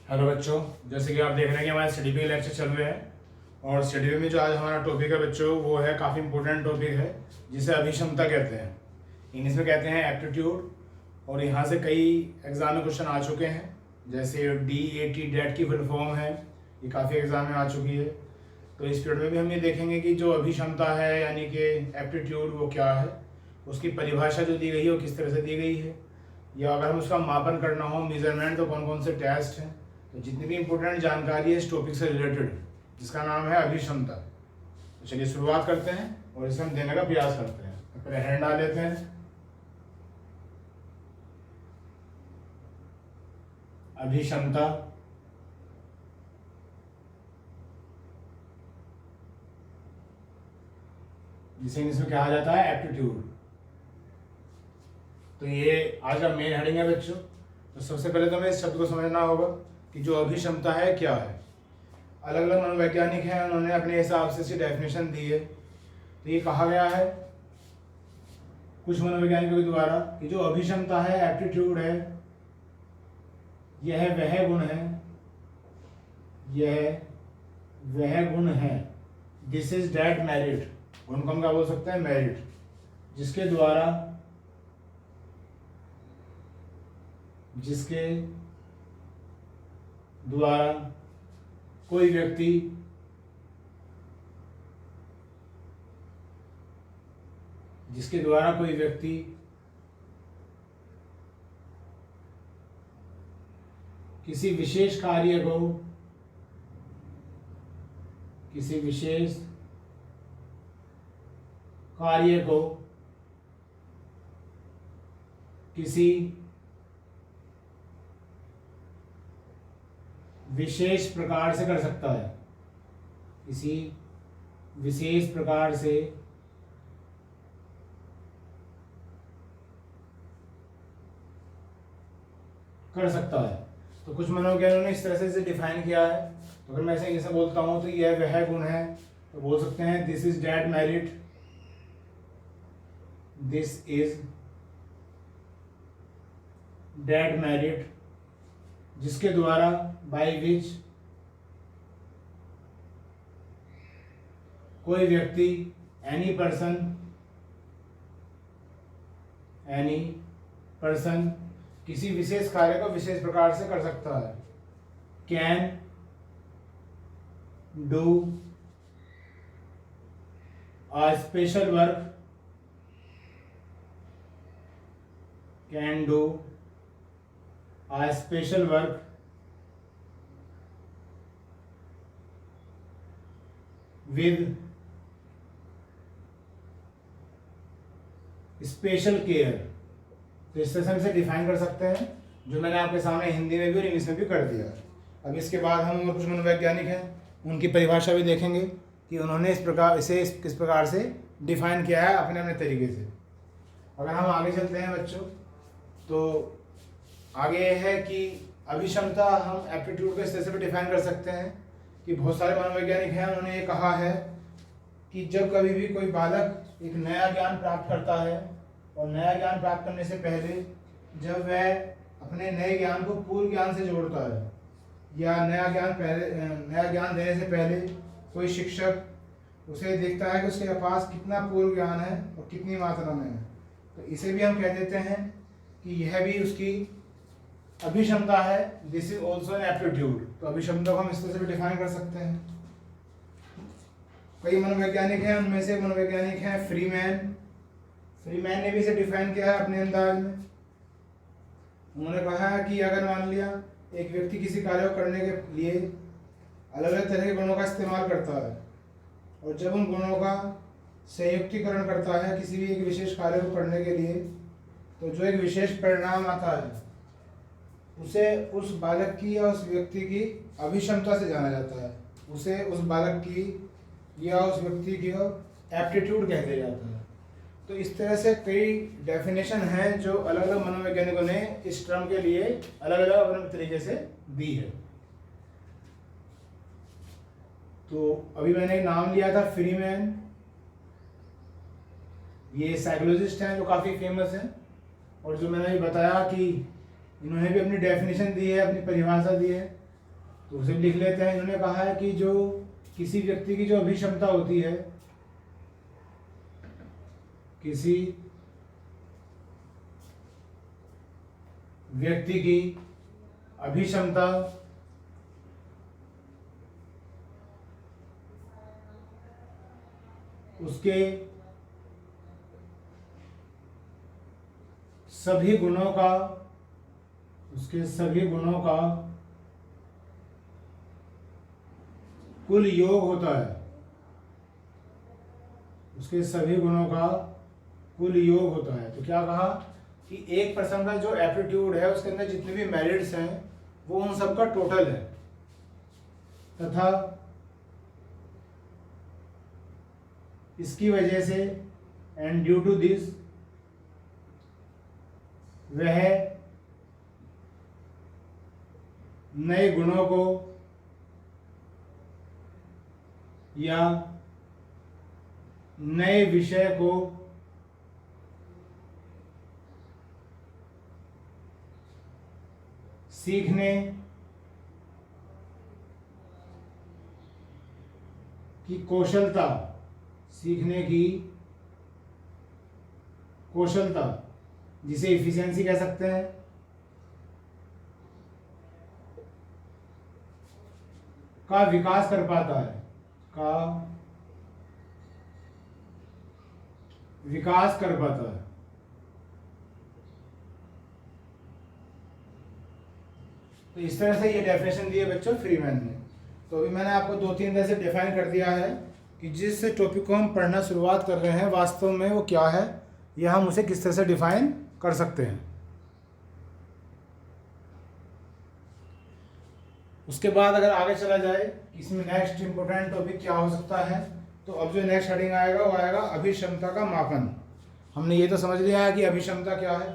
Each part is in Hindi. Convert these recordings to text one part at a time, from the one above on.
हेलो बच्चों, जैसे कि आप देख रहे हैं कि हमारे स्टडी के लेक्चर चल रहे हैं और स्टडी में जो आज हमारा टॉपिक है बच्चों वो है काफ़ी इंपॉर्टेंट टॉपिक है जिसे अभिक्षमता कहते हैं। इंग्लिश में कहते हैं एप्टीट्यूड। और यहाँ से कई एग्जाम में क्वेश्चन आ चुके हैं, जैसे DAT डेट की फुल फॉर्म है, ये काफ़ी एग्जाम में आ चुकी है। तो इस पीरियड में भी हम ये देखेंगे कि जो अभिक्षमता है यानी कि एप्टीट्यूड वो क्या है, उसकी परिभाषा जो दी गई है वो किस तरह से दी गई है, या अगर हम उसका मापन करना हो मेजरमेंट तो कौन कौन से टेस्ट हैं। तो जितनी भी इंपॉर्टेंट जानकारी है इस टॉपिक से रिलेटेड जिसका नाम है अभिक्षमता। तो चलिए शुरुआत करते हैं और इसे हम देने का प्रयास करते हैं। तो पहले हैंड डाल लेते हैं। अभिक्षमता जिसे इंग्लिश में कहा जाता है एप्टीट्यूड। तो ये आज का मेन हेडिंग है बच्चों। तो सबसे पहले तो हमें इस शब्द को समझना होगा कि जो अभिक्षमता है क्या है। अलग अलग मनोवैज्ञानिक हैं, उन्होंने अपने हिसाब से इसकी डेफिनेशन दी है। तो ये कहा गया है कुछ मनोवैज्ञानिकों के द्वारा कि जो अभिक्षमता है, एप्टीट्यूड है, यह वह गुण है, यह वह गुण है, दिस इज दैट मेरिट, उनको हम क्या बोल सकते हैं, मेरिट, जिसके द्वारा कोई व्यक्ति किसी विशेष कार्य को किसी विशेष प्रकार से कर सकता है, किसी विशेष प्रकार से कर सकता है। तो कुछ मनोवैज्ञानिकों ने इस तरह से इसे डिफाइन किया है। तो अगर मैं ऐसे बोलता हूं तो यह वह गुण है, तो बोल सकते हैं this is that merit, this is that merit, जिसके द्वारा बाय विच कोई व्यक्ति एनी पर्सन किसी विशेष कार्य को विशेष प्रकार से कर सकता है। Can do a special work, can do a special work with special care. तो इस तरह से हम इसे डिफाइन कर सकते हैं, जो मैंने आपके सामने हिंदी में भी और इंग्लिश में भी कर दिया। अब इसके बाद हम और कुछ मनोवैज्ञानिक हैं उनकी परिभाषा भी देखेंगे कि उन्होंने इसे किस प्रकार से डिफाइन किया है अपने अपने तरीके से। अगर हम आगे चलते हैं बच्चों, तो आगे यह है कि अभिक्षमता हम एप्टीट्यूड को इस तरह से भी डिफाइन कर सकते हैं कि बहुत सारे मनोवैज्ञानिक हैं, उन्होंने ये कहा है कि जब कभी भी कोई बालक एक नया ज्ञान प्राप्त करता है और नया ज्ञान प्राप्त करने से पहले जब वह अपने नए ज्ञान को पूर्व ज्ञान से जोड़ता है, या नया ज्ञान देने से पहले कोई शिक्षक उसे देखता है कि उसके पास कितना पूर्व ज्ञान है और कितनी मात्रा में है, तो इसे भी हम कह देते हैं कि यह भी उसकी अभिक्षमता है। This is also an aptitude. तो अभिक्षमता को हम इस तरह से भी डिफाइन कर सकते हैं। कई मनोवैज्ञानिक हैं, उनमें से मनोवैज्ञानिक हैं फ्रीमैन ने भी इसे डिफाइन किया है अपने अंदाज में। उन्होंने कहा है कि अगर मान लिया एक व्यक्ति किसी कार्य को करने के लिए अलग अलग तरह के गुणों का इस्तेमाल करता है और जब उन गुणों का संयुक्तिकरण करता है किसी भी एक विशेष कार्य को करने के लिए, तो जो एक विशेष परिणाम आता है उसे उस बालक की या उस व्यक्ति की अभिक्षमता से जाना जाता है, उसे उस बालक की या उस व्यक्ति की एप्टीट्यूड कह दिया जाता है। तो इस तरह से कई डेफिनेशन हैं जो अलग अलग मनोवैज्ञानिकों ने इस टर्म के लिए अलग अलग अपने तरीके से दी है। तो अभी मैंने एक नाम लिया था फ्रीमैन, ये साइकोलॉजिस्ट हैं जो काफ़ी फेमस हैं, और जो मैंने बताया कि इन्होंने भी अपनी डेफिनेशन दी है, अपनी परिभाषा दी है तो उसे लिख लेते हैं। इन्होंने कहा है कि जो किसी व्यक्ति की जो अभिक्षमता होती है, किसी व्यक्ति की अभिक्षमता उसके सभी गुणों का, कुल योग होता है। उसके सभी गुणों का कुल योग होता है। तो क्या कहा कि एक पर्सन का जो एप्टीट्यूड है उसके अंदर जितने भी मेरिट्स हैं वो उन सबका टोटल है, तथा इसकी वजह से एंड ड्यू टू दिस वह नए गुणों को या नए विषय को सीखने की कौशलता, जिसे इफिशिएंसी कह सकते हैं, का विकास कर पाता है, तो इस तरह से ये डेफिनेशन दी है बच्चों फ्रीमैन ने। तो अभी मैंने आपको 2-3 तरह से डिफाइन कर दिया है कि जिस टॉपिक को हम पढ़ना शुरुआत कर रहे हैं वास्तव में वो क्या है, या हम उसे किस तरह से डिफाइन कर सकते हैं। उसके बाद अगर आगे चला जाए इसमें नेक्स्ट इंपॉर्टेंट टॉपिक क्या हो सकता है, तो अब जो नेक्स्ट हेडिंग आएगा वो आएगा अभिक्षमता का मापन। हमने ये तो समझ लिया है कि अभिक्षमता क्या है।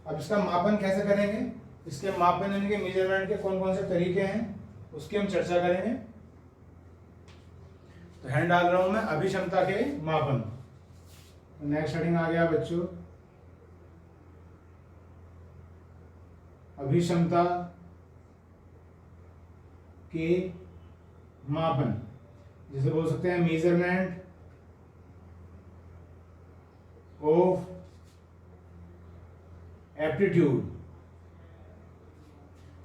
अब इसका मापन कैसे करेंगे, इसके मापन यानी कि मेजरमेंट के कौन कौन से तरीके हैं उसकी हम चर्चा करेंगे। तो हैंड डाल रहा हूं मैं अभिक्षमता के मापन। नेक्स्ट हेडिंग आ गया बच्चों अभिक्षमता के मापन, जिसे बोल सकते हैं मेजरमेंट ऑफ एप्टीट्यूड।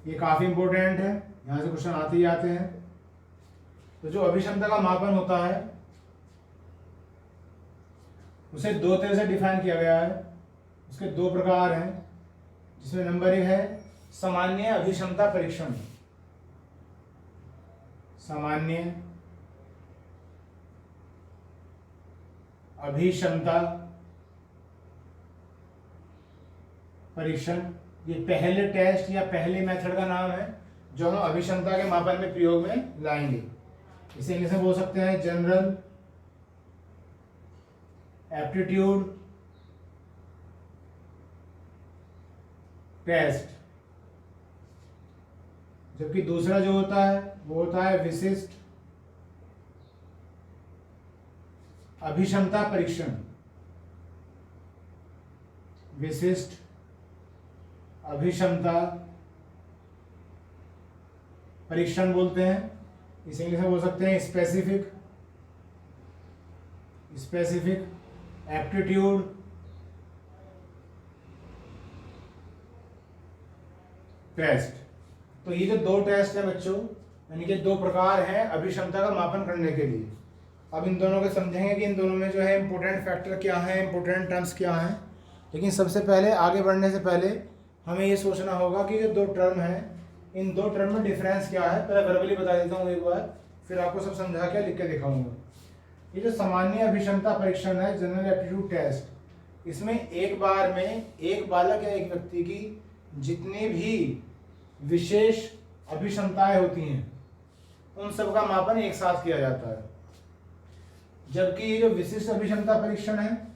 ये काफी इंपॉर्टेंट है, यहां से क्वेश्चन आते ही आते हैं। तो जो अभिक्षमता का मापन होता है उसे 2 तरह से डिफाइन किया गया है। उसके 2 प्रकार हैं, जिसमें नंबर 1 है सामान्य अभिक्षमता परीक्षण। सामान्य अभिक्षमता परीक्षण, ये पहले टेस्ट या पहले मेथड का नाम है जो हम अभिक्षमता के मापन में प्रयोग में लाएंगे। इसे इंग्लिश में बोल सकते हैं जनरल एप्टीट्यूड टेस्ट। जबकि दूसरा जो होता है वो होता है विशिष्ट अभिक्षमता परीक्षण। विशिष्ट अभिक्षमता परीक्षण बोलते हैं। इसे इंग्लिश में बोल सकते हैं स्पेसिफिक एप्टीट्यूड टेस्ट। तो ये जो 2 टेस्ट है बच्चों, यानी कि 2 प्रकार हैं अभिक्षमता का मापन करने के लिए। अब इन दोनों को समझेंगे कि इन दोनों में जो है इंपॉर्टेंट फैक्टर क्या है, इंपॉर्टेंट टर्म्स क्या हैं। लेकिन सबसे पहले आगे बढ़ने से पहले हमें ये सोचना होगा कि जो 2 टर्म हैं इन 2 टर्म में डिफरेंस क्या है। पहले वर्बली बता देता हूँ एक बार, फिर आपको सब समझा के लिख के दिखाऊंगा। ये जो सामान्य अभिक्षमता परीक्षण है जनरल एप्टीट्यूड टेस्ट, इसमें एक बार में एक बालक या एक व्यक्ति की जितनी भी विशेष अभिक्षमताएं होती हैं उन सब का मापन एक साथ किया जाता है। जबकि ये जो विशिष्ट अभिक्षमता परीक्षण है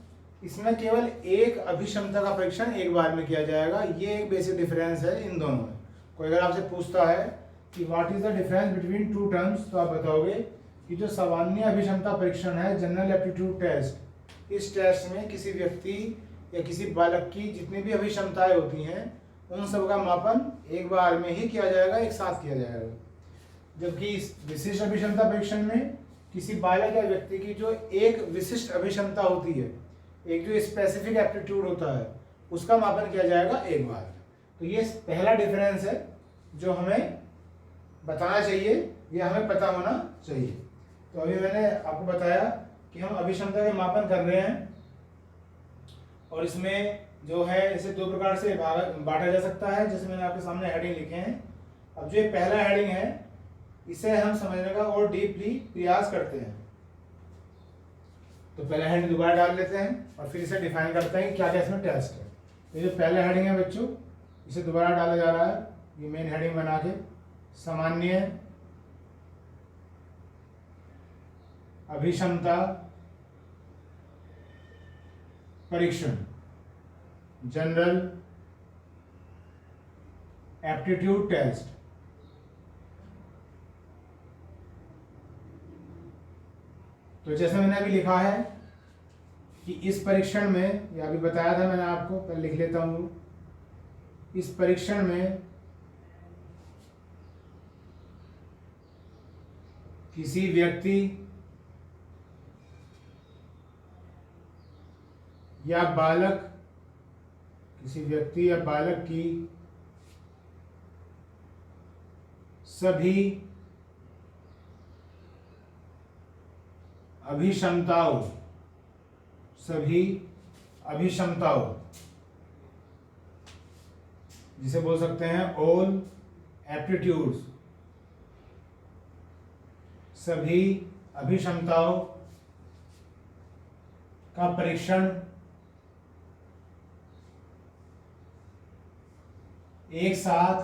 इसमें केवल एक अभिक्षमता का परीक्षण एक बार में किया जाएगा। ये एक बेसिक डिफरेंस है इन दोनों में। कोई अगर आपसे पूछता है कि what is the difference between 2 terms, तो आप बताओगे कि जो सामान्य अभिक्षमता परीक्षण है जनरल एप्टीट्यूड टेस्ट, इस टेस्ट में किसी व्यक्ति या किसी बालक की जितनी भी अभिक्षमताएं होती हैं उन सब का मापन एक बार में ही किया जाएगा, एक साथ किया जाएगा। जबकि इस विशिष्ट अभिक्षमता परीक्षण में किसी बालक या व्यक्ति की जो एक विशिष्ट अभिक्षमता होती है, एक जो स्पेसिफिक एप्टीट्यूड होता है, उसका मापन किया जाएगा एक बार। तो ये पहला डिफरेंस है जो हमें बताना चाहिए, ये हमें पता होना चाहिए। तो अभी मैंने आपको बताया कि हम अभिक्षमता के मापन कर रहे हैं और इसमें जो है इसे दो प्रकार से बांटा जा सकता है, जैसे मैंने आपके सामने हेडिंग लिखे हैं। अब जो ये पहला हेडिंग है इसे हम समझने का और डीपली प्रयास करते हैं। तो पहला हेडिंग दोबारा डाल लेते हैं और फिर इसे डिफाइन करते हैं कि क्या क्या इसमें टेस्ट है। तो ये जो पहला हेडिंग है बच्चों, इसे दोबारा डाला जा रहा है, ये मेन हेडिंग बना के, सामान्य अभिक्षमता परीक्षण, जनरल एप्टीट्यूड टेस्ट। तो जैसे मैंने अभी लिखा है कि इस परीक्षण में, या अभी बताया था मैंने आपको, पहले लिख लेता हूं, इस परीक्षण में किसी व्यक्ति या बालक, किसी व्यक्ति या बालक की सभी अभिक्षमताओं, सभी अभिक्षमताओं, जिसे बोल सकते हैं ऑल एप्टीट्यूड्स, सभी अभिक्षमताओं का परीक्षण एक साथ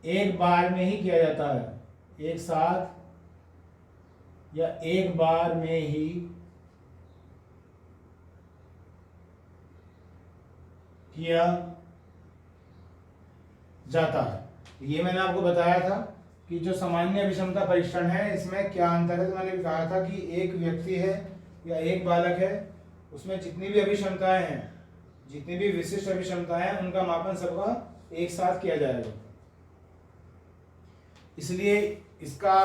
एक बार में ही किया जाता है, एक साथ या एक बार में ही किया जाता है। ये मैंने आपको बताया था कि जो सामान्य अभिक्षमता परीक्षण है इसमें क्या अंतर है। तो मैंने भी कहा था कि एक व्यक्ति है या एक बालक है, उसमें जितनी भी अभिक्षमताएं हैं, जितनी भी विशिष्ट अभिक्षमताएं हैं, उनका मापन सबका एक साथ किया जाएगा। इसलिए इसका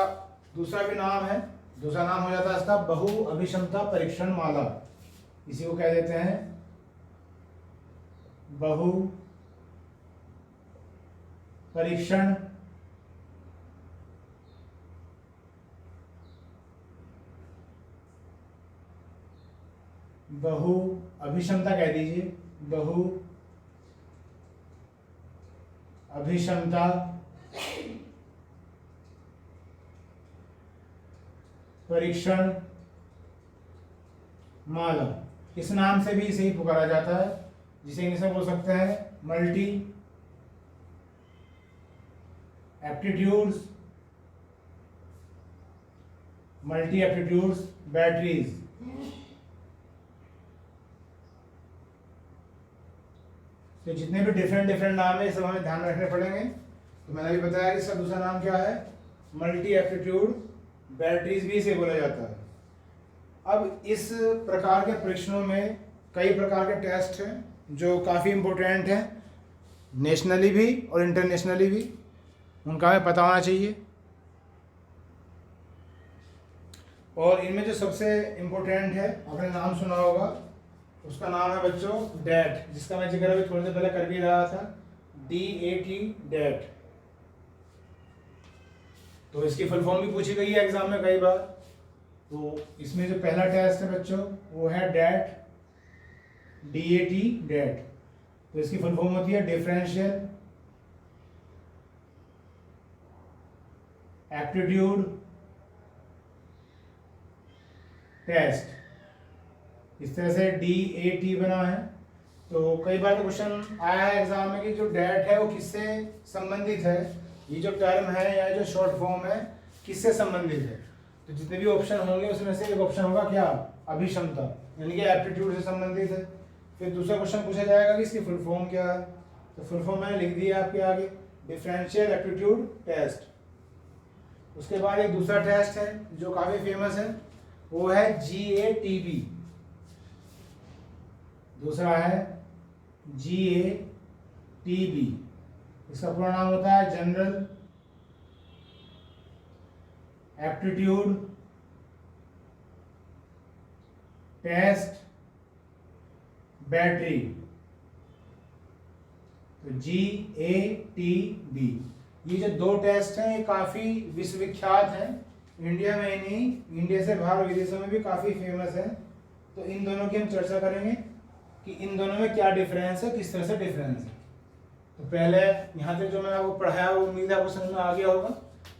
दूसरा भी नाम है, दूसरा नाम हो जाता है इसका बहु अभिक्षमता परीक्षण माला। इसी को कह देते हैं बहु परीक्षण बहु अभिक्षमता कह दीजिए, बहु अभिक्षमता परीक्षण माला। इस नाम से भी इसे ही पुकारा जाता है, जिसे इंग्लिश में बोल सकते हैं multi aptitudes, multi aptitudes batteries. तो जितने भी डिफरेंट नाम है सब हमें ध्यान रखने पड़ेंगे। तो मैंने अभी बताया कि इसका दूसरा नाम क्या है, मल्टी एप्टीट्यूड बैटरीज भी इसे बोला जाता है। अब इस प्रकार के परीक्षणों में कई प्रकार के टेस्ट हैं जो काफ़ी इम्पोर्टेंट हैं, नेशनली भी और इंटरनेशनली भी, उनका हमें पता होना चाहिए। और इनमें जो सबसे इम्पोर्टेंट है, आपने नाम सुना होगा, उसका नाम है बच्चों डैट, जिसका मैं जिक्र अभी थोड़ी देर पहले कर भी रहा था, DAT डैट। तो इसकी फुल फॉर्म भी पूछी गई है एग्जाम में कई बार। तो इसमें जो पहला टेस्ट है बच्चों वो है डैट, DAT डैट। तो इसकी फुल फॉर्म होती है डिफरेंशियल एप्टीट्यूड टेस्ट। इस तरह से DAT बना है। तो कई बार तो क्वेश्चन आया है एग्जाम में कि जो डैट है वो किससे संबंधित है, ये जो टर्म है या जो शॉर्ट फॉर्म है किससे संबंधित है। तो जितने भी ऑप्शन होंगे उसमें से एक ऑप्शन होगा क्या, अभिक्षमता, यानी कि एप्टीट्यूड से संबंधित है। फिर दूसरा क्वेश्चन पूछा जाएगा कि इसकी फुल फॉर्म क्या है। तो फुल फॉर्म मैंने लिख दी है आपके आगे, डिफरेंशियल एप्टीट्यूड टेस्ट। उसके बाद एक दूसरा टेस्ट है जो काफ़ी फेमस है, वो है GATB। दूसरा है GATB। इसका पूरा नाम होता है जनरल एप्टीट्यूड टेस्ट बैटरी, तो GATB। ये जो दो टेस्ट हैं ये काफ़ी विश्वविख्यात हैं, इंडिया में ही नहीं, इंडिया से बाहर विदेशों में भी काफ़ी फेमस है। तो इन दोनों की हम चर्चा करेंगे कि इन दोनों में क्या डिफरेंस है, किस तरह से डिफरेंस है। तो पहले यहाँ तक जो मैंने आपको पढ़ाया वो उम्मीद है आपको समझ में आ गया होगा।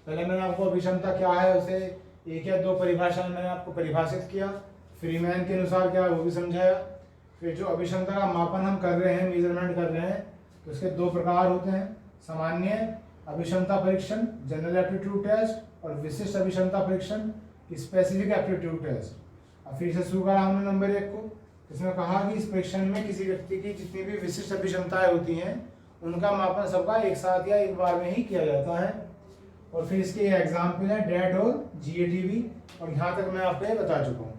पहले मैंने आपको अभिक्षमता क्या है उसे एक या दो परिभाषा मैंने आपको परिभाषित किया, फ्रीमैन के अनुसार क्या है वो भी समझाया। फिर जो अभिक्षमता का मापन हम कर रहे हैं, मेजरमेंट कर रहे हैं, तो उसके दो प्रकार होते हैं, सामान्य अभिक्षमता परीक्षण जनरल एप्टीट्यूड टेस्ट और विशिष्ट अभिक्षमता परीक्षण स्पेसिफिक एप्टीट्यूड टेस्ट। अब फिर से शुरू करा हमने नंबर 1 को, इसमें कहा कि इस परीक्षण में किसी व्यक्ति की जितनी भी विशिष्ट अभिक्षमताएं होती हैं उनका मापन सबका एक साथ या एक बार में ही किया जाता है। और फिर इसके एग्जाम्पल है डेट और GATB, और यहाँ तक मैं आपको ये बता चुका हूँ।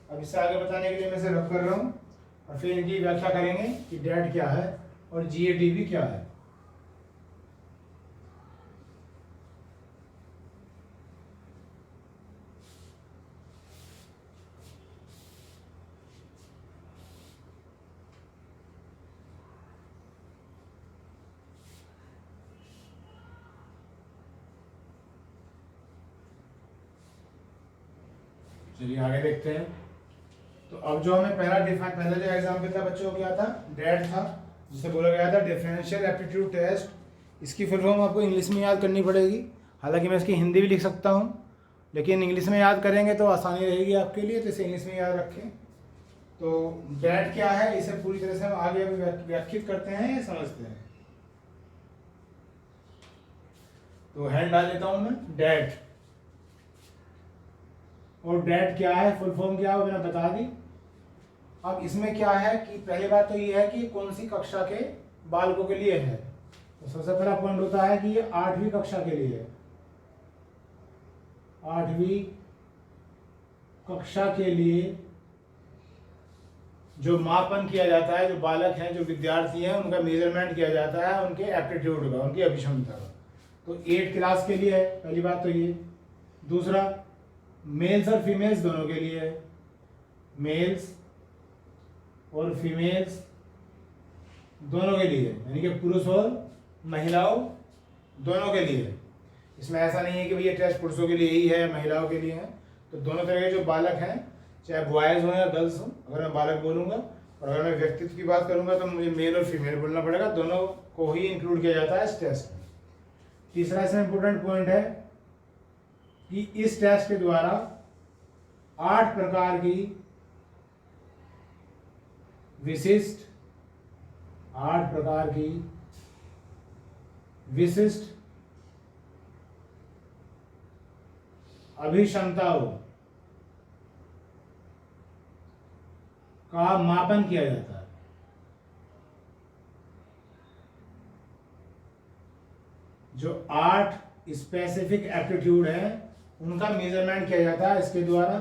अब इससे आगे बताने के लिए मैं इसे रब कर रहा हूँ और फिर इनकी व्याख्या करेंगे कि डेट क्या है और GATB क्या है। चलिए आगे देखते हैं। तो अब जो हमें पहला जो एग्जाम्पल था बच्चों क्या था, डेट था, जिसे बोला गया था डिफरेंशियल एप्टीट्यूड टेस्ट। इसकी फुल फॉर्म आपको इंग्लिश में याद करनी पड़ेगी, हालांकि मैं इसकी हिंदी भी लिख सकता हूँ, लेकिन इंग्लिश में याद करेंगे तो आसानी रहेगी आपके लिए, तो इसे इंग्लिश में याद रखें। तो डेट क्या है इसे पूरी तरह से हम आगे व्याख्यात करते हैं या समझते हैं। तो हैंड डाल देता हूँ मैं, डेट। और डेट क्या है, फुल फॉर्म क्या है मैंने बता दी। अब इसमें क्या है कि पहली बात तो ये है कि कौन सी कक्षा के बालकों के लिए है। तो सबसे पहला पॉइंट होता है कि ये 8वीं कक्षा के लिए है। 8वीं कक्षा के लिए जो मापन किया जाता है, जो बालक हैं, जो विद्यार्थी हैं, उनका मेजरमेंट किया जाता है उनके एप्टीट्यूड का, उनकी अभिक्षमता का। तो 8 क्लास के लिए है, पहली बात तो ये। दूसरा, मेल्स और फीमेल्स दोनों के लिए है, मेल्स और फीमेल्स दोनों के लिए, यानी कि पुरुष और महिलाओं दोनों के लिए। इसमें ऐसा नहीं है कि भैया टेस्ट पुरुषों के लिए ही है महिलाओं के लिए है। तो दोनों तरह के जो बालक हैं, चाहे बॉयज़ हों या गर्ल्स हों, अगर मैं बालक बोलूँगा, और अगर मैं व्यक्तित्व की बात करूँगा तो मुझे मेल और फीमेल बोलना पड़ेगा, दोनों को ही इंक्लूड किया जाता है इस टेस्ट में। तीसरा इसमें इंपॉर्टेंट पॉइंट है कि इस टेस्ट के द्वारा 8 प्रकार की विशिष्ट अभिक्षमताओं का मापन किया जाता है। जो 8 स्पेसिफिक एप्टीट्यूड है उनका मेजरमेंट किया जाता है इसके द्वारा।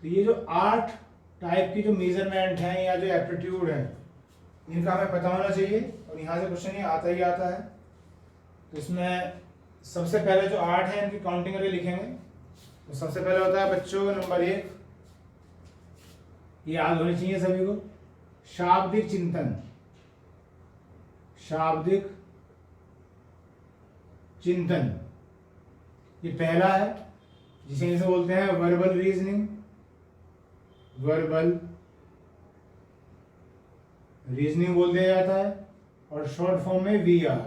तो ये जो 8 टाइप की जो मेजरमेंट है या जो एप्टीट्यूड है इनका हमें पता होना चाहिए, और यहाँ से क्वेश्चन ये आता ही आता है। तो इसमें सबसे पहले जो 8 है इनकी काउंटिंग करके लिखेंगे। तो सबसे पहले होता है बच्चों नंबर 1, ये याद होनी चाहिए सभी को, शाब्दिक चिंतन। ये पहला है, जिसे इसे बोलते हैं वर्बल रीजनिंग बोल दिया जाता है, और शॉर्ट फॉर्म में VR।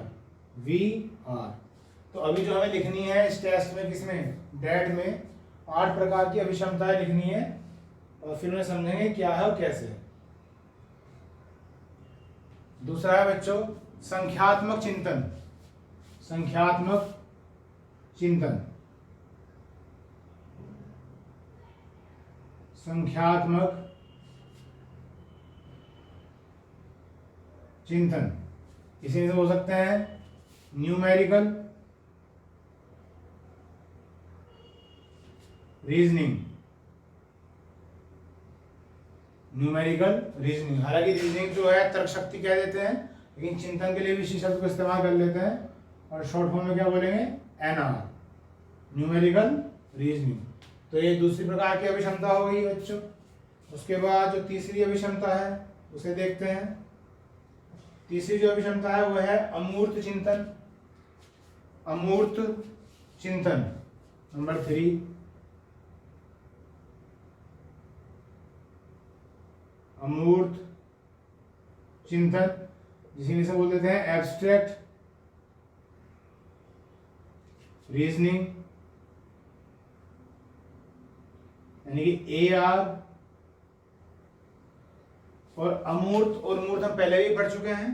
तो अभी जो हमें लिखनी है इस टेस्ट में, किसमें, डेट में 8 प्रकार की अभिक्षमताएं लिखनी है, और फिर उन्हें समझेंगे क्या है और कैसे है। दूसरा है बच्चों संख्यात्मक चिंतन। इसे हो सकते हैं न्यूमेरिकल रीजनिंग। हालांकि रीजनिंग जो है तर्क शक्ति कह देते हैं, लेकिन चिंतन के लिए भी इसी शब्द को इस्तेमाल कर लेते हैं, और शॉर्ट फॉर्म में क्या बोलेंगे, NR, न्यूमेरिकल रीजनिंग। तो ये दूसरी प्रकार की अभिक्षमता हो गई बच्चों। उसके बाद जो तीसरी अभिक्षमता है उसे देखते हैं। तीसरी जो अभिक्षमता है वो है अमूर्त चिंतन। अमूर्त चिंतन नंबर 3। अमूर्त चिंतन, जिसे बोल देते हैं एब्स्ट्रैक्ट रीजनिंग, यानी कि AR। और अमूर्त और मूर्त हम पहले भी पढ़ चुके हैं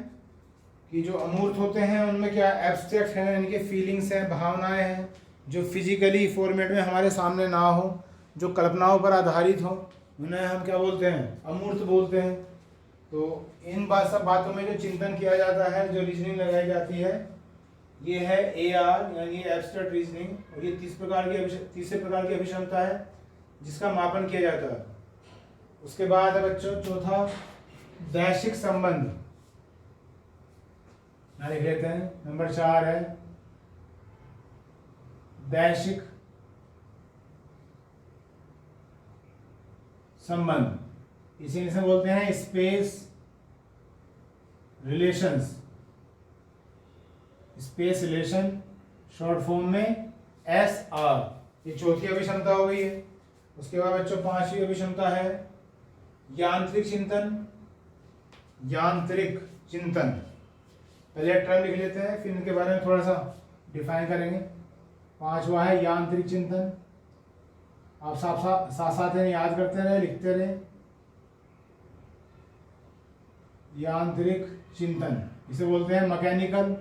कि जो अमूर्त होते हैं उनमें क्या एब्स्ट्रैक्ट है, यानी कि फीलिंग्स हैं, भावनाएं हैं, जो फिजिकली फॉर्मेट में हमारे सामने ना हो, जो कल्पनाओं पर आधारित हो, उन्हें हम क्या बोलते हैं, अमूर्त बोलते हैं। तो इन सब बातों में जो चिंतन किया जाता है, जो रीजनिंग लगाई जाती है, ये है AR यानी एब्स्ट्रैक्ट रीजनिंग। और ये तीसरे प्रकार की अभिक्षमता है जिसका मापन किया जाता है। उसके बाद है बच्चों चौथा दैशिक संबंध, ना लिख लेते हैं। नंबर 4 है दैशिक संबंध। इसे बोलते हैं space relations, space relation, short form में SR। ये चौथी अभिक्षमता हो गई है। उसके बाद बच्चों पांचवी अभिक्षमता है यांत्रिक चिंतन। यांत्रिक चिंतन, पहले टर्म लिख लेते हैं, फिर इनके बारे में थोड़ा सा डिफाइन करेंगे। पांचवा है यांत्रिक चिंतन। आप साथ साथ याद करते रहे, लिखते रहे। यांत्रिक चिंतन इसे बोलते हैं मैकेनिकल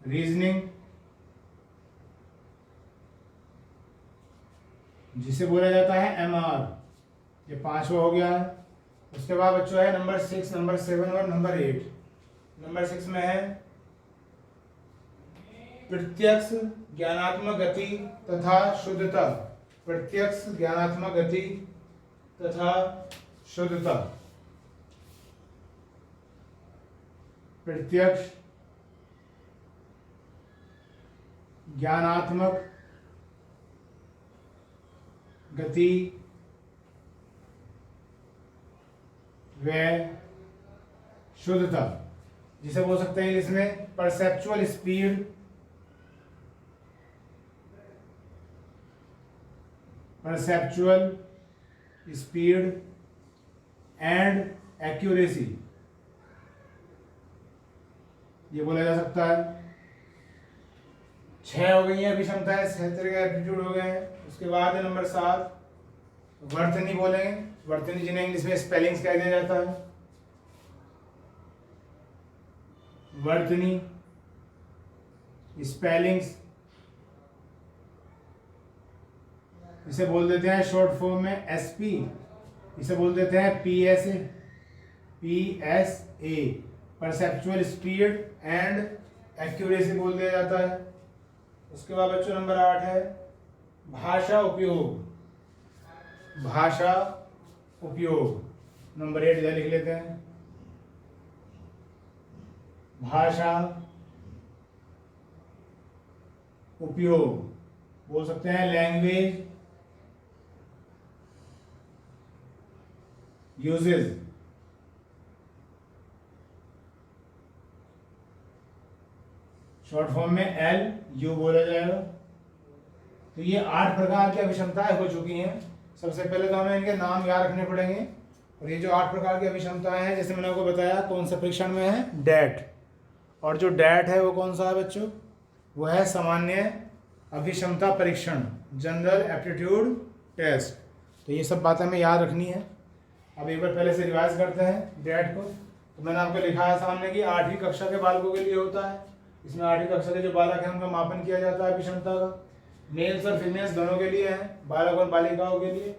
रीजनिंग, जिसे बोला जाता है MR। ये पांचवा हो गया है। उसके बाद बच्चों है नंबर 6, नंबर 7 और नंबर 8। नंबर 6 में है प्रत्यक्ष ज्ञानात्मक गति तथा शुद्धता। प्रत्यक्ष ज्ञानात्मक गति तथा शुद्धता। प्रत्यक्ष ज्ञानात्मक गति व शुद्धता, जिसे बोल सकते हैं इंग्लिश में perceptual speed, perceptual speed and accuracy, ये बोला जा सकता है। 6 हो गई है अभिक्षमताएं, 76 के एप्टीट्यूड हो गए हैं। उसके बाद है नंबर 7 वर्तनी बोलेंगे। वर्तनी जिन्हें इंग्लिश में स्पेलिंग्स कह दिया जाता है। वर्तनी स्पेलिंग्स, इसे बोल देते हैं शॉर्ट फॉर्म में SP, इसे बोल देते हैं PSA। Perceptual speed and accuracy बोल दिया जाता है। उसके बाद बच्चों नंबर 8 है भाषा उपयोग। भाषा उपयोग नंबर 8 इधर लिख लेते हैं। भाषा उपयोग बोल सकते हैं लैंग्वेज यूजेज। शॉर्ट फॉर्म में LU बोला जाएगा। तो ये 8 प्रकार की अभिक्षमताएं हो चुकी हैं। सबसे पहले तो हमें इनके नाम याद रखने पड़ेंगे। और ये जो 8 प्रकार की अभिक्षमताएं हैं, जैसे मैंने आपको बताया कौन सा परीक्षण में है, डैट। और जो डैट है वो कौन सा है बच्चों, वो है सामान्य अभिक्षमता परीक्षण, जनरल एप्टीट्यूड टेस्ट। तो ये सब बातें हमें याद रखनी है। अब एक बार पहले से रिवाइज करते हैं डैट को। तो मैंने आपको लिखा है सामने कि 8वीं कक्षा के बालकों के लिए होता है। इसमें 8वीं कक्षा के जो बालक हैं उनका मापन किया जाता है अभिक्षमता का। मेल्स और फीमेल्स दोनों के लिए है, बालक और बालिकाओं के लिए।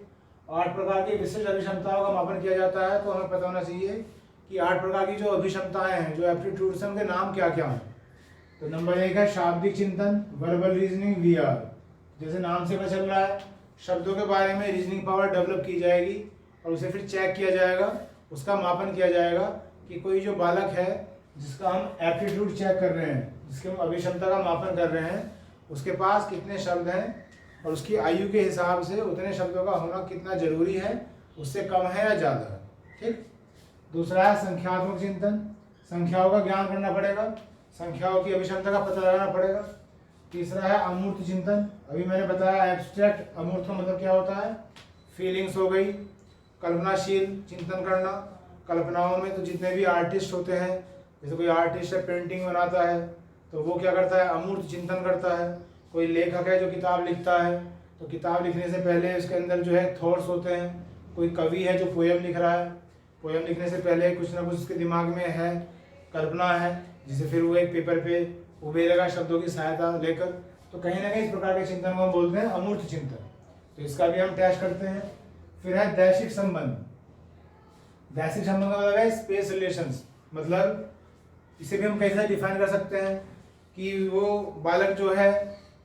8 प्रकार की विशिष्ट अभिक्षमताओं का मापन किया जाता है। तो हमें पता होना चाहिए कि 8 प्रकार की जो अभिक्षमताएं हैं, जो एप्टीट्यूड्स हैं, उनके नाम क्या क्या हैं। तो नंबर 1 है शाब्दिक चिंतन, वर्बल रीजनिंग VR। जैसे नाम से पता चल रहा है, शब्दों के बारे में रीजनिंग पावर डेवलप की जाएगी और उसे फिर चेक किया जाएगा उसका मापन किया जाएगा कि कोई जो बालक है जिसका हम एप्टीट्यूड चेक कर रहे हैं, जिसके हम अभिक्षमता का मापन कर रहे हैं, उसके पास कितने शब्द हैं और उसकी आयु के हिसाब से उतने शब्दों का होना कितना जरूरी है, उससे कम है या ज़्यादा है। ठीक। दूसरा है संख्यात्मक चिंतन, संख्याओं का ज्ञान करना पड़ेगा, संख्याओं की अभिक्षमता का पता लगाना पड़ेगा। तीसरा है अमूर्त चिंतन, अभी मैंने बताया एब्स्ट्रैक्ट, अमूर्त का मतलब क्या होता है, फीलिंग्स हो गई। कल्पनाशील चिंतन करना, कल्पनाओं में तो जितने भी आर्टिस्ट होते हैं, जैसे कोई आर्टिस्ट है पेंटिंग बनाता है तो वो क्या करता है, अमूर्त चिंतन करता है। कोई लेखक है जो किताब लिखता है तो किताब लिखने से पहले उसके अंदर जो है थॉट्स होते हैं। कोई कवि है जो पोयम लिख रहा है, पोयम लिखने से पहले कुछ ना कुछ उसके दिमाग में है, कल्पना है, जिसे फिर वो एक पेपर पे उबेरेगा शब्दों की सहायता लेकर। तो कहीं ना कहीं इस प्रकार के चिंतन को हम बोलते हैं अमूर्त चिंतन। तो इसका भी हम टेस्ट करते हैं। फिर है दैशिक संबंध, दैशिक संबंध का मतलब है स्पेस रिलेशंस, मतलब इसे भी हम कैसे डिफाइन कर सकते हैं कि वो बालक जो है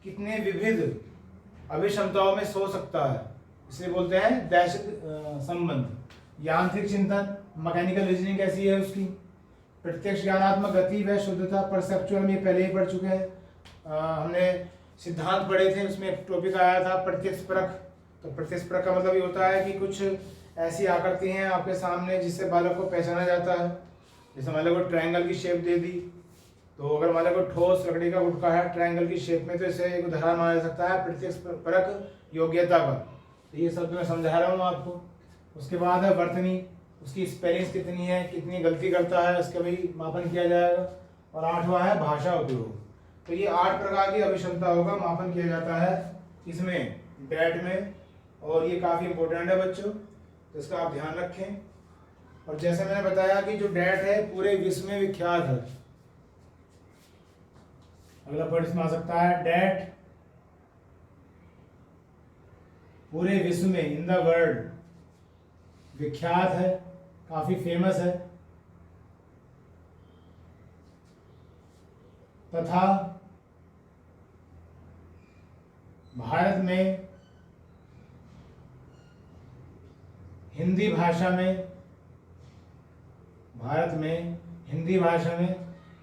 कितने विविध अभिक्षमताओं में सोच सकता है, इसे बोलते हैं दैशिक संबंध। यांत्रिक चिंतन, मैकेनिकल रीजनिंग कैसी है उसकी। प्रत्यक्ष ज्ञानात्मक गति व शुद्धता, परसेप्चुअल में पहले ही पढ़ चुके हैं, हमने सिद्धांत पढ़े थे, उसमें एक टॉपिक आया था प्रत्यक्ष परख। तो प्रत्यक्ष परख का मतलब ये होता है कि कुछ ऐसी आकृति हैं आपके सामने जिससे बालक को पहचाना जाता है। जैसे मान लो को ट्रायंगल की शेप दे दी, तो अगर मान लो को ठोस लकड़ी का गुटका है ट्रायंगल की शेप में, तो इसे एक उदाहरण माना जा सकता है प्रत्यक्ष परख योग्यता का। तो ये सब मैं समझा रहा हूँ आपको। उसके बाद है वर्तनी, उसकी स्पेलिंग्स कितनी है, कितनी गलती करता है, उसका भी मापन किया जाएगा। और 8वां है भाषा उपयोग। तो ये 8 प्रकार की अभिक्षमताओं का मापन किया जाता है इसमें, डैट में, और ये काफ़ी इंपॉर्टेंट है बच्चों, तो इसका आप ध्यान रखें। और जैसे मैंने बताया कि जो डैट है पूरे विश्व में विख्यात है। अगला पॉइंट इसमें आ सकता है, डैट पूरे विश्व में, इन द वर्ल्ड, विख्यात है, काफी फेमस है, तथा भारत में हिंदी भाषा में, भारत में हिंदी भाषा में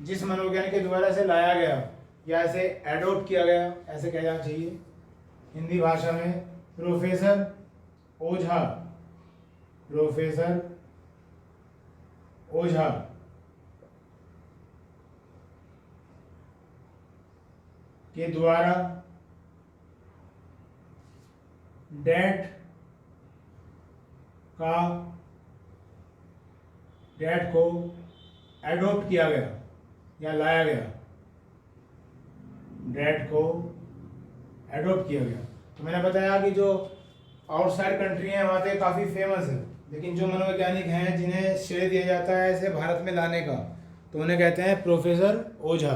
जिस मनोविज्ञान के द्वारा इसे लाया गया या इसे एडोप्ट किया गया, ऐसे कह जाना चाहिए, हिंदी भाषा में प्रोफेसर ओझा, प्रोफेसर ओझा के द्वारा डैट को एडॉप्ट किया गया या लाया गया, डैट को एडॉप्ट किया गया। तो मैंने बताया कि जो आउटसाइड कंट्री हैं वहाँ पे काफ़ी फेमस है, लेकिन जो मनोवैज्ञानिक हैं जिन्हें श्रेय दिया जाता है इसे भारत में लाने का, तो उन्हें कहते हैं प्रोफेसर ओझा।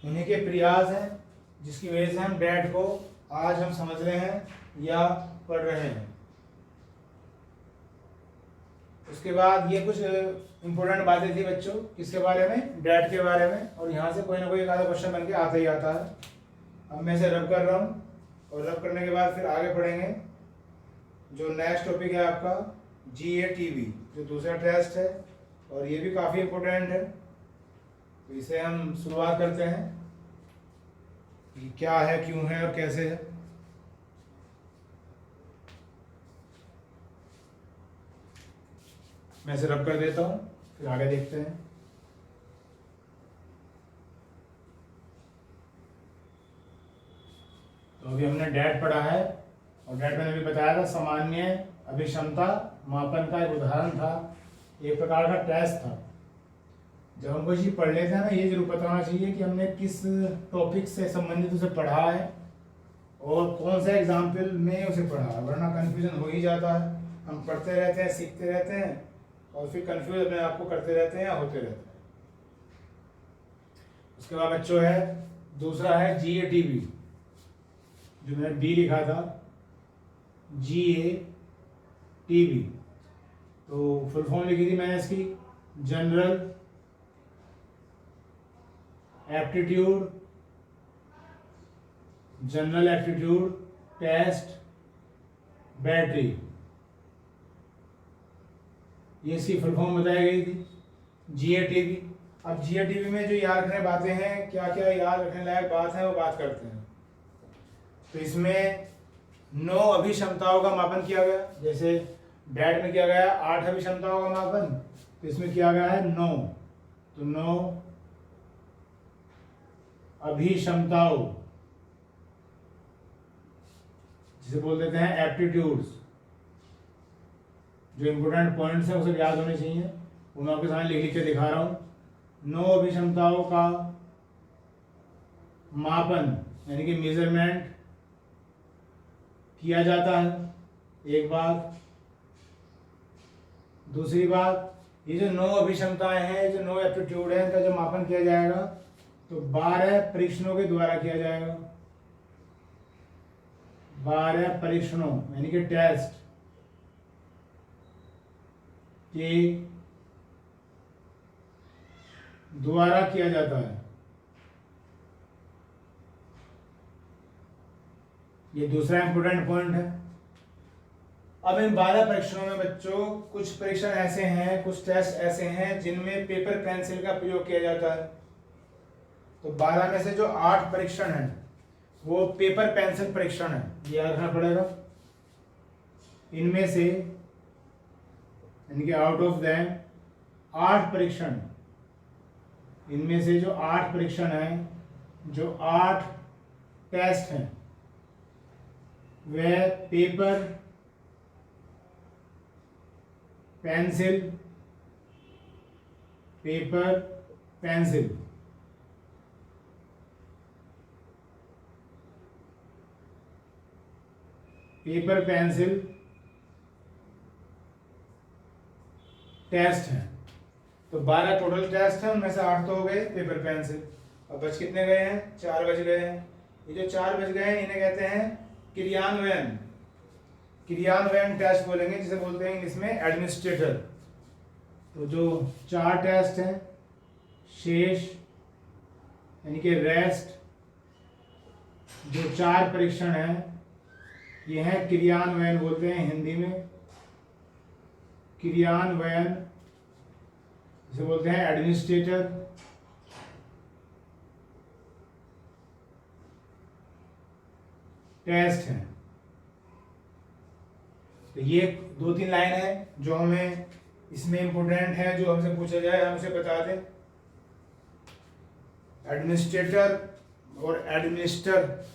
उन्हीं के प्रयास हैं जिसकी वजह से हम डैट को आज हम समझ रहे हैं या पढ़ रहे हैं। उसके बाद ये कुछ इंपॉर्टेंट बातें थी बच्चों किसके बारे में, डैट के बारे में, और यहाँ से कोई ना कोई एक आधा क्वेश्चन बन के आता ही आता है। अब मैं इसे रब कर रहा हूँ और रब करने के बाद फिर आगे पढ़ेंगे। जो नेक्स्ट टॉपिक है आपका GATV, जो दूसरा टेस्ट है, और ये भी काफ़ी इंपॉर्टेंट है। तो इसे हम शुरुआत करते हैं कि क्या है, क्यों है और कैसे है। मैं इसे रब कर देता हूँ, फिर आगे देखते हैं। तो अभी हमने डैट पढ़ा है, और डैट मैंने अभी बताया था सामान्य अभिक्षमता मापन का एक उदाहरण था, एक प्रकार का टेस्ट था। जब हम कोई चीज़ पढ़ लेते हैं ना, ये जरूर पता होना चाहिए कि हमने किस टॉपिक से संबंधित उसे पढ़ा है और कौन से एग्जाम्पल में उसे पढ़ा है, वरना कन्फ्यूजन हो ही जाता है। हम पढ़ते रहते हैं, सीखते रहते हैं, और फिर कन्फ्यूज अपने आप को करते रहते हैं या होते रहते हैं। उसके बाद बच्चों है दूसरा है GATV, जो मैंने B लिखा था, GATV। तो फुल फॉर्म लिखी थी मैंने इसकी, जनरल एप्टीट्यूड टेस्ट बैटरी। ये इसकी फुल फॉर्म बताई गई थी, GATV। अब GATV में जो याद रखने बातें हैं, क्या क्या याद रखने लायक बात है वो बात करते हैं। तो इसमें 9 अभिक्षमताओं का मापन किया गया, जैसे डैट में किया गया 8 अभिक्षमताओं का मापन, तो इसमें किया गया है 9। तो 9 अभिक्षमताओं, जिसे बोल देते हैं एप्टीट्यूड्स। जो इंपोर्टेंट पॉइंट्स हैं उसे याद होने चाहिए, वो मैं आपके सामने लिख लिख के दिखा रहा हूँ। 9 अभिक्षमताओं का मापन यानी कि मेजरमेंट किया जाता है, एक बात। दूसरी बात, ये जो 9 अभिक्षमताएं हैं, जो 9 एप्टीट्यूड है, इनका जो मापन किया जाएगा तो 12 परीक्षणों के द्वारा किया जाएगा। 12 परीक्षणों यानी कि टेस्ट के द्वारा किया जाता है। ये दूसरा इंपोर्टेंट पॉइंट है। अब इन 12 परीक्षणों में बच्चों कुछ परीक्षण ऐसे हैं, कुछ टेस्ट ऐसे हैं जिनमें पेपर पेंसिल का प्रयोग किया जाता है। तो 12 में से जो 8 परीक्षण हैं वो पेपर पेंसिल परीक्षण है, ये याद रखना पड़ेगा। इनमें से यानी कि आउट ऑफ दैम 8 परीक्षण, इनमें से जो 8 परीक्षण हैं, जो 8 टेस्ट हैं, वह paper pencil paper pencil paper pencil test हैं। तो 12 टोटल टेस्ट हैं, उनमें से 8 तो हो गए पेपर पेंसिल। अब बच कितने गए हैं? 4 बच गए हैं। ये जो 4 बच गए हैं इन्हें कहते हैं क्रियान्वयन। क्रियान्वयन टेस्ट बोलेंगे, जिसे बोलते हैं इंग्लिश में एडमिनिस्ट्रेटर। तो जो 4 टेस्ट हैं, शेष यानी कि रेस्ट, जो 4 परीक्षण हैं, ये हैं क्रियान्वयन बोलते हैं हिंदी में। क्रियान्वयन जिसे बोलते हैं एडमिनिस्ट्रेटर। टेस्ट है। तो ये 2-3 लाइन है जो हमें इसमें इंपोर्टेंट है, जो हमसे पूछा जाए हम उसे बता दें। एडमिनिस्ट्रेटर और एडमिनिस्टर,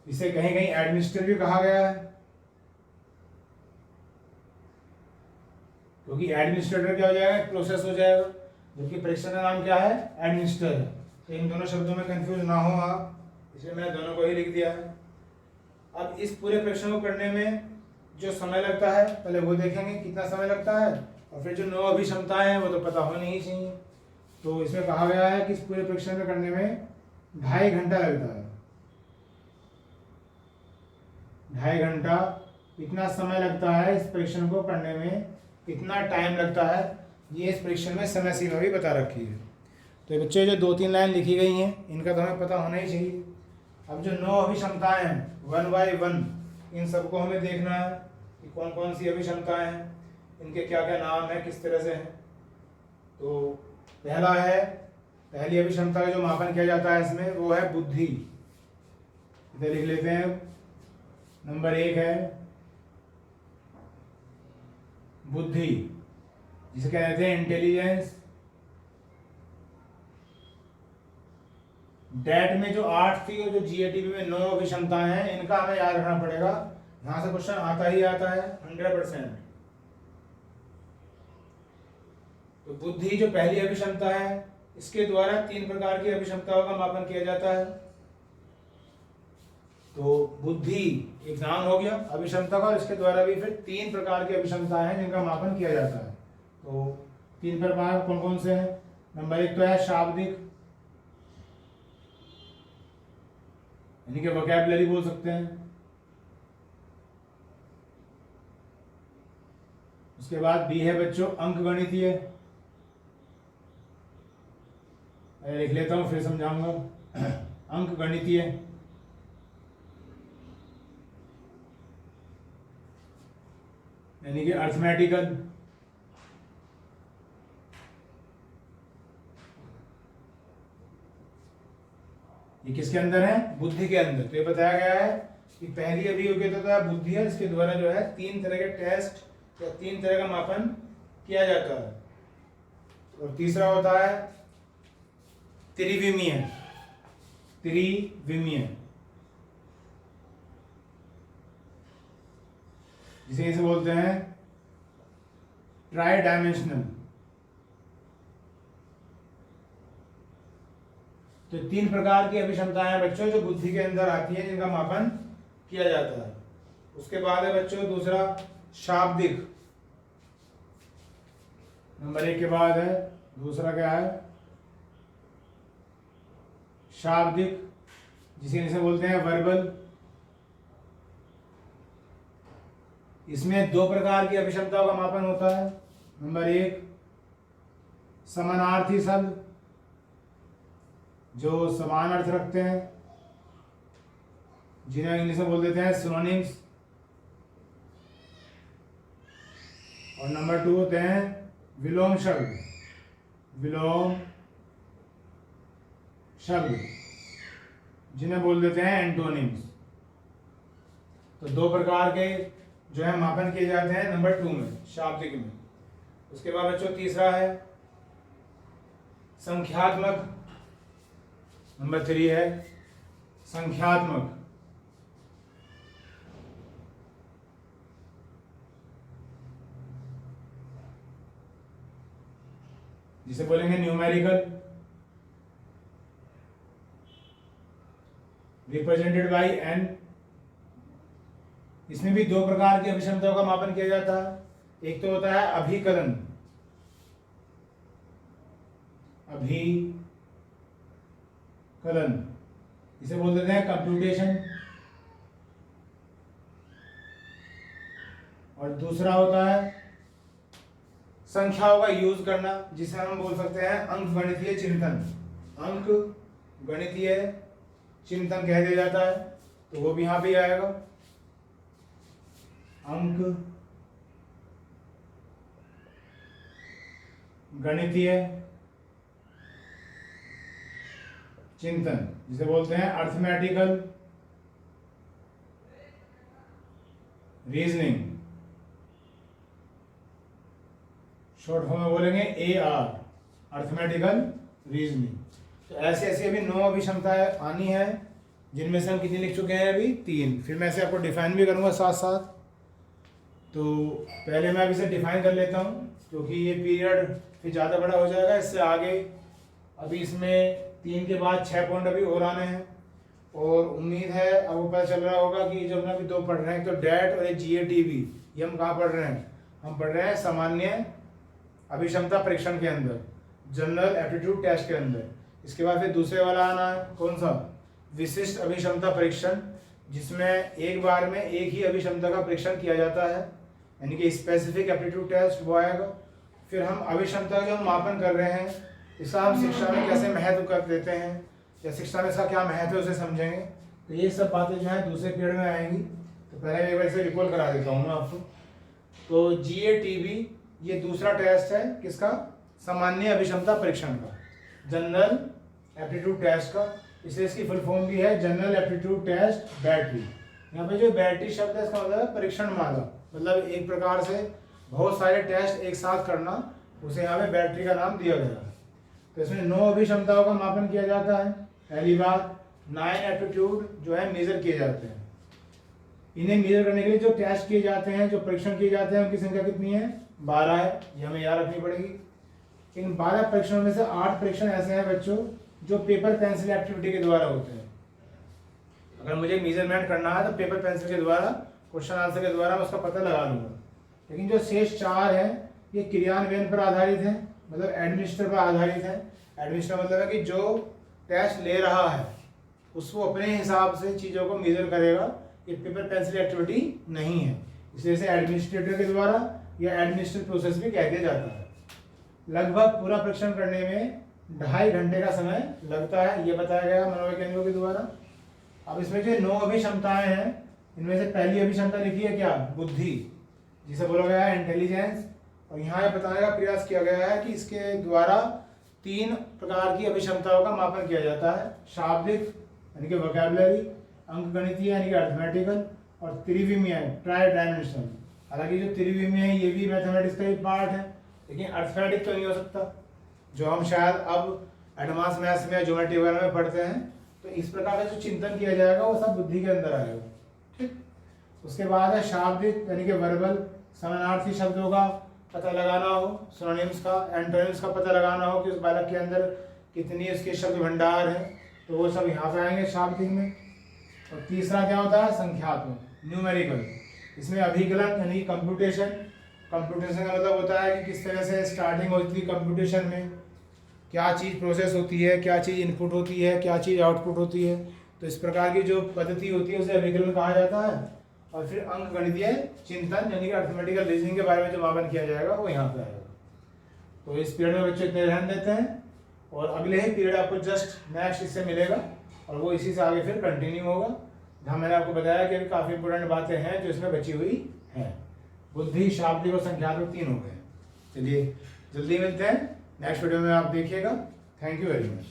इसे कहीं कहीं एडमिनिस्टर भी कहा गया है, क्योंकि एडमिनिस्ट्रेटर क्या हो जाएगा? प्रोसेस हो जाएगा, जबकि परीक्षण का नाम क्या है? एडमिनिस्टर है। तो इन दोनों शब्दों में कंफ्यूज ना हो आप, इसलिए मैंने दोनों को ही लिख दिया है। अब इस पूरे परीक्षण को करने में जो समय लगता है, पहले वो देखेंगे कितना समय लगता है, और फिर जो 9 अभिक्षमताएं हैं वो तो पता होनी ही चाहिए। तो इसमें कहा गया है कि इस पूरे परीक्षण में करने में 2.5 घंटा लगता है। 2.5 घंटा इतना समय लगता है इस परीक्षण को करने में, इतना टाइम लगता है, ये इस परीक्षण में समय सीमा भी बता रखी है। तो बच्चे जो 2-3 लाइन लिखी गई हैं इनका तो हमें पता होना ही चाहिए। अब जो 9 अभिक्षमताएं हैं 1 by 1, इन सबको हमें देखना है कि कौन कौन सी अभिक्षमताएं हैं, इनके क्या क्या नाम है, किस तरह से हैं। तो पहला है, पहली अभिक्षमता का जो मापन किया जाता है इसमें वो है बुद्धि। इधर लिख लेते हैं। नंबर 1 है बुद्धि, जिसे कहते हैं इंटेलिजेंस। डेट में जो 8 थी और जो GATV में 9 अभिक्षमताएं हैं, इनका हमें याद रखना पड़ेगा। यहां से क्वेश्चन आता ही आता है 100%। तो बुद्धि जो पहली अभिक्षमता है, इसके द्वारा 3 प्रकार की अभिक्षमताओं का मापन किया जाता है। तो बुद्धि एक नाम हो गया अभिक्षमता का, और इसके द्वारा भी फिर 3 प्रकार की अभिक्षमताएं हैं जिनका मापन किया जाता है। तो 3 प्रकार कौन कौन से हैं? नंबर 1 तो है शाब्दिक, यानी कि वोकैबुलरी बोल सकते हैं। उसके बाद बी है बच्चों अंकगणितीय, लिख लेता हूं फिर समझाऊंगा। अंकगणितीय। यानी कि अर्थमेटिकल, ये किसके अंदर है? बुद्धि के अंदर। तो ये बताया गया है कि पहली अभियोग्यता बुद्धि है, इसके द्वारा जो है 3 तरह के टेस्ट या 3 तरह का मापन किया जाता है। और तीसरा होता है त्रिविमीय। त्रिविमीय जिसे इसे बोलते हैं ट्राई डायमेंशनल। तो 3 प्रकार की अभिक्षमताएं बच्चों जो बुद्धि के अंदर आती है, जिनका मापन किया जाता है। उसके बाद है बच्चों दूसरा शाब्दिक। नंबर 1 के बाद है दूसरा क्या है? शाब्दिक, जिसे बोलते हैं वर्बल। इसमें 2 प्रकार की अभिक्षमताओं का मापन होता है। नंबर 1 समानार्थी शब्द जो समान अर्थ रखते हैं, जिन्हें इंग्लिश में बोल देते हैं सिनोनिम्स। और नंबर 2 होते हैं विलोम शब्द। विलोम शब्द जिन्हें बोल देते हैं एंटोनिम्स। तो 2 प्रकार के जो है मापन किए जाते हैं नंबर 2 में, शाब्दिक में। उसके बाद बच्चों तीसरा है संख्यात्मक। नंबर 3 है संख्यात्मक। जिसे बोलेंगे न्यूमेरिकल, रिप्रेजेंटेड बाय एन। इसमें भी 2 प्रकार की अभिक्षमताओं का मापन किया जाता है। एक तो होता है अभिकलन। अभिकलन इसे बोल देते हैं कंप्यूटेशन। और दूसरा होता है संख्याओं का यूज करना, जिसे हम बोल सकते हैं अंकगणितीय चिंतन। अंक गणितीय चिंतन कह दिया जाता है, तो वो भी यहां पे आएगा। अंक गणितीय चिंतन, जिसे बोलते हैं अर्थमेटिकल रीजनिंग। शॉर्ट फॉर्म में बोलेंगे AR, अर्थमेटिकल रीजनिंग। तो ऐसी ऐसी अभी 9 अभिक्षमताएं आनी है, जिनमें से हम कितनी लिख चुके हैं? अभी 3। फिर मैं इसे आपको डिफाइन भी करूंगा साथ साथ। तो पहले मैं अभी इसे डिफाइन कर लेता हूँ, क्योंकि ये पीरियड फिर ज़्यादा बड़ा हो जाएगा इससे आगे। अभी इसमें 3 के बाद 6 पॉइंट अभी और आने हैं। और उम्मीद है अब वो पता चल रहा होगा कि जो हम अभी 2 पढ़ रहे हैं, तो डैट और GATB, ये हम कहाँ पढ़ रहे हैं? हम पढ़ रहे हैं सामान्य अभिक्षमता परीक्षण के अंदर, जनरल एप्टीट्यूड टेस्ट के अंदर। इसके बाद फिर दूसरे वाला आना है, कौन सा? विशिष्ट अभिक्षमता परीक्षण, जिसमें एक बार में एक ही अभिक्षमता का परीक्षण किया जाता है, यानी कि स्पेसिफिक एप्टीट्यूड टेस्ट वो आएगा। फिर हम अभिक्षमता का जो हम मापन कर रहे हैं, इसका हम शिक्षा में कैसे महत्व कर देते हैं, या शिक्षा में इसका क्या महत्व है उसे समझेंगे। तो ये सब बातें जो है दूसरे पीरियड में आएंगी। तो पहले एक बार इसे रिकॉल करा देता हूँ मैं आपको। तो GATB ये दूसरा टेस्ट है किसका? सामान्य अभिक्षमता परीक्षण का, जनरल एप्टीट्यूड टेस्ट का। इसलिए इसकी फुल फॉर्म भी है जनरल एप्टीट्यूड टेस्ट बैटरी। यहाँ पे जो बैटरी शब्द है इसका मतलब है परीक्षण माला, मतलब एक प्रकार से बहुत सारे टेस्ट एक साथ करना, उसे यहाँ पे बैटरी का नाम दिया गया है। तो इसमें 9 अभिक्षमताओं का मापन किया जाता है। पहली बात 9 एप्टीट्यूड जो है मेजर किए जाते हैं। इन्हें मेजर करने के लिए जो टेस्ट किए जाते हैं, जो परीक्षण किए जाते हैं, उनकी संख्या कितनी है? 12 है। ये हमें याद रखनी पड़ेगी। इन 12 परीक्षणों में से 8 परीक्षण ऐसे हैं बच्चों जो पेपर पेंसिल एक्टिविटी के द्वारा होते हैं। अगर मुझे मेजरमेंट करना है तो पेपर पेंसिल के द्वारा, क्वेश्चन आंसर के द्वारा मैं उसका पता लगा लूंगा। लेकिन जो शेष 4 हैं ये क्रियान्वयन पर आधारित हैं, मतलब एडमिनिस्टर पर आधारित है। एडमिनिस्टर मतलब है कि जो टेस्ट ले रहा है उसको अपने हिसाब से चीज़ों को मेजर करेगा। ये पेपर पेंसिल एक्टिविटी नहीं है, इसलिए इसे एडमिनिस्ट्रेटर के द्वारा या एडमिनिस्ट्रेटिव प्रोसेस भी कह दिया जाता है। लगभग पूरा परीक्षण करने में 2.5 घंटे का समय लगता है, ये बताया गया मनोवैज्ञानिकों के द्वारा। अब इसमें जो 9 अभिक्षमताएं हैं, इनमें से पहली अभिक्षमता लिखी है क्या? बुद्धि, जिसे बोला गया है इंटेलिजेंस। और यहाँ ये बताने का प्रयास किया गया है कि इसके द्वारा 3 प्रकार की अभिक्षमताओं का मापन किया जाता है। शाब्दिक, यानी कि वोकैबुलरी, अंकगणितीय यानी कि अर्थमेटिकल, और त्रिविमीय ट्राई डायमेंशनल। हालांकि जो त्रिविमीय है ये भी मैथमेटिक्स का ही पार्ट है, लेकिन अर्थमेटिक तो नहीं हो सकता, जो हम शायद अब एडवांस मैथ्स में, ज्योमेट्री वगैरह में पढ़ते हैं। तो इस प्रकार का जो चिंतन किया जाएगा वो सब बुद्धि के अंदर आएगा। ठीक, उसके बाद है शाब्दिक यानी कि वर्बल, समानार्थी शब्दों का पता लगाना हो, सिनोनिम्स का, एंटोनिम्स का पता लगाना हो कि उस बालक के अंदर कितनी उसके शब्द भंडार है, तो वो सब यहाँ पे आएंगे शाब्दिक में। और तीसरा क्या होता है, संख्यात्मक, न्यूमेरिकल। इसमें अभिकलन यानी कंप्यूटेशन, कंप्यूटेशन का मतलब होता है कि किस तरह से स्टार्टिंग होती है कंप्यूटेशन में, क्या चीज़ प्रोसेस होती है, क्या चीज़ इनपुट होती है, क्या चीज़ आउटपुट होती है। तो इस प्रकार की जो पद्धति होती है उसे अभिकलन कहा जाता है। और फिर अंकगणितीय चिंतन यानी कि अर्थमेटिकल रीजनिंग के बारे में जो मापन किया जाएगा वो यहाँ पे आएगा। तो इस पीरियड में बच्चे इतने ध्यान देते हैं, और अगले ही पीरियड आपको जस्ट नेक्स्ट इससे मिलेगा, और वो इसी से आगे फिर कंटिन्यू होगा, जहाँ मैंने आपको बताया कि काफ़ी इंपॉर्टेंट बातें हैं जो इसमें बची हुई हैं। बुद्धि, शाब्दिक और संख्यात्मक 3 हो गए। चलिए जल्दी मिलते हैं नेक्स्ट वीडियो में, आप देखिएगा। Thank you very much.